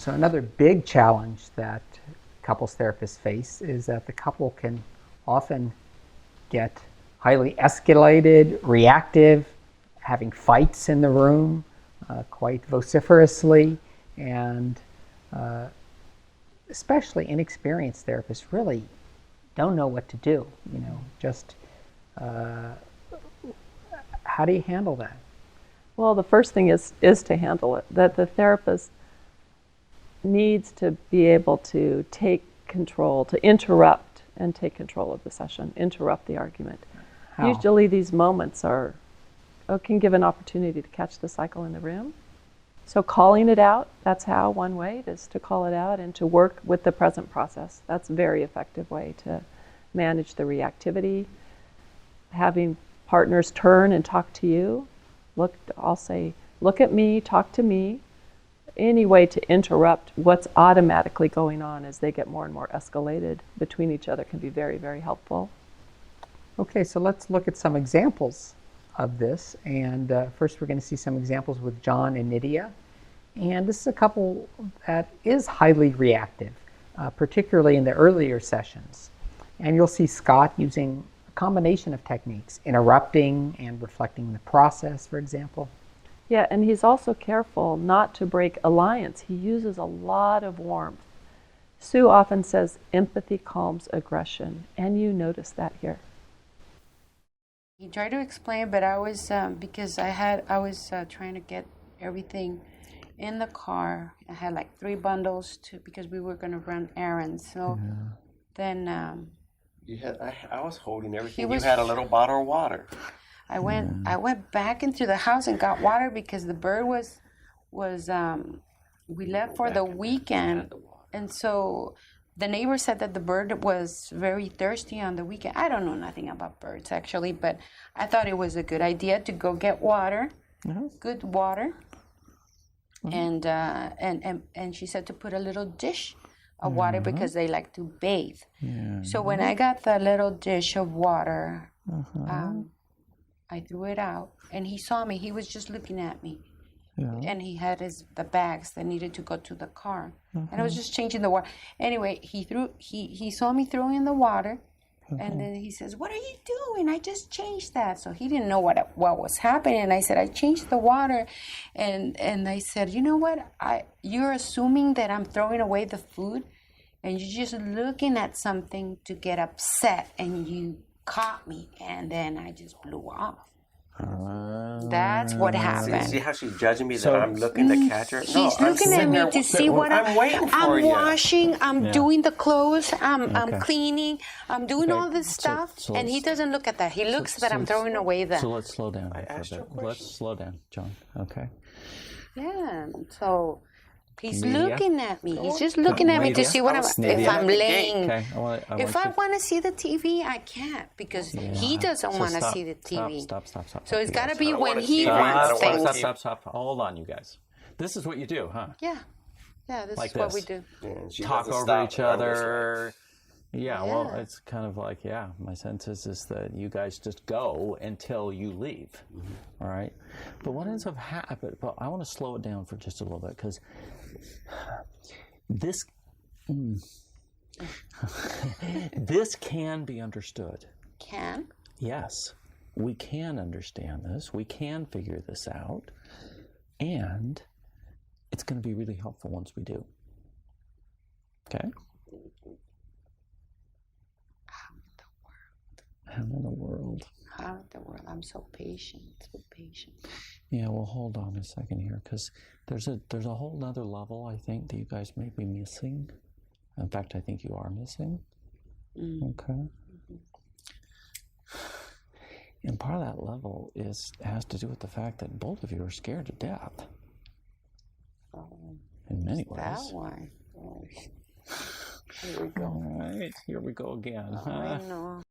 So another big challenge that couples therapists face is that the couple can often get highly escalated, reactive, having fights in the room quite vociferously, and especially inexperienced therapists really don't know what to do. Just how do you handle that? Well, the first thing is to handle it, that the therapist needs to be able to take control, to interrupt and take control of the session, interrupt the argument. How? Usually these moments can give an opportunity to catch the cycle in the room. So calling it out, that's how one way is to call it out and to work with the present process. That's a very effective way to manage the reactivity. Having partners turn and talk to you. I'll say, look at me, talk to me. Any way to interrupt what's automatically going on as they get more and more escalated between each other can be very, very helpful. Okay, so let's look at some examples of this. And first we're going to see some examples with John and Nydia. And this is a couple that is highly reactive, particularly in the earlier sessions. And you'll see Scott using a combination of techniques, interrupting and reflecting the process, for example. Yeah, and he's also careful not to break alliance. He uses a lot of warmth. Sue often says empathy calms aggression, and you notice that here. He tried to explain, but I was because I was trying to get everything in the car. I had like 3 bundles because we were going to run errands. So then I was holding everything. You had a little bottle of water. I went back into the house and got water because the bird was we left for the weekend, and so the neighbor said that the bird was very thirsty on the weekend. I don't know nothing about birds actually, but I thought it was a good idea to go get water, good water, and she said to put a little dish of water because they like to bathe. So when I got the little dish of water, I threw it out, and he saw me. He was just looking at me. And he had the bags that needed to go to the car. And I was just changing the water. Anyway, he saw me throwing the water, and then he says, "What are you doing? I just changed that." So he didn't know what was happening. And I said, "I changed the water." And I said, "You know what? You're assuming that I'm throwing away the food, and you're just looking at something to get upset, and you caught me." And then I just blew off. That's what happened. See how she's judging me that I'm looking to catch her? She's looking at me to see what I'm waiting for I'm washing, I'm doing the clothes, I'm cleaning, I'm doing all this stuff, and he doesn't look at that. He looks that I'm throwing away the... So let's slow down for a bit. Let's slow down, John. Okay. Yeah, so... He's looking at me. He's just looking at me to see if I'm laying. Okay. If I want to see the TV, I can't because he doesn't want to see the TV. Stop. So it's got to be when he wants things. Stop. Hold on, you guys. This is what you do, huh? Yeah, this like is what we do. Talk over each other. Yeah, well, it's kind of like, my sense is that you guys just go until you leave, all right? But what ends up happening, but I want to slow it down for just a little bit, because this can be understood. Can? Yes, we can understand this. We can figure this out, and it's going to be really helpful once we do. Okay? How in the world? I'm so patient. Yeah, well, hold on a second here, because there's a whole nother level, I think, that you guys may be missing. In fact, I think you are missing. Okay. And part of that level has to do with the fact that both of you are scared to death. In many ways. That why? Here we go. All right, here we go again. I know.